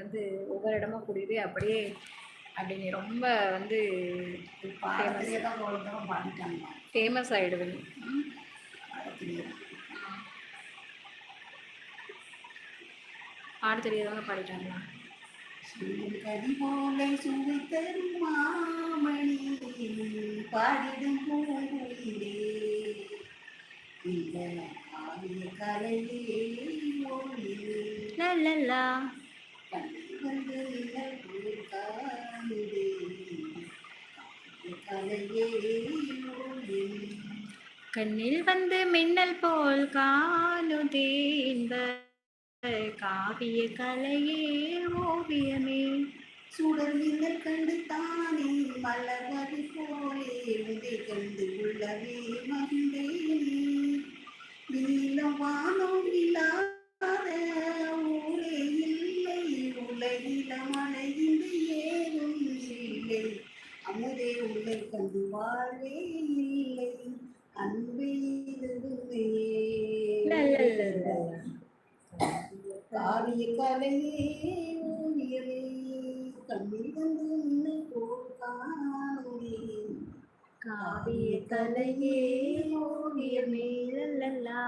வந்து ஒவ்வொரு இடமா கூட்டிகிட்டு அப்படியே அப்படி நீ ரொம்ப வந்து ஃபேமஸ் ஃபேமஸ் ஆகிடுது நீ. பாட தெரியாதவங்க பாடிட்டாங்களா? கதி போலை சுவை தரும் மாமணி பாடிடும் பூங்குயிலே இந்த ஆவிய கலையே ஒளியே லல்லா கண்ணில் வந்து நிழல் போல் காணுதே கலையே ஒளியே கண்ணில் வந்து மின்னல் போல் காணுதே இந்த காவிய கலையே ஓவியமே. சுடர் மின்னல் கண்டு தானே மலர்வது போலே உதை கண்டு உள்ளவே மகிழ்ந்தேனே நீலம் வானம் இல்லாத ஊரே இல்லை உலகில மழையின்றி ஏதும் இல்லை அமுதே உன்னை கண்டு வாழ்வே இல்லை அன்பே இருந்தே காவிய கலையே ஓவியமே கண்ணில் வந்து உன்னை போல் காணுதேன் காவிய கலையே ஓவியமே லல்லா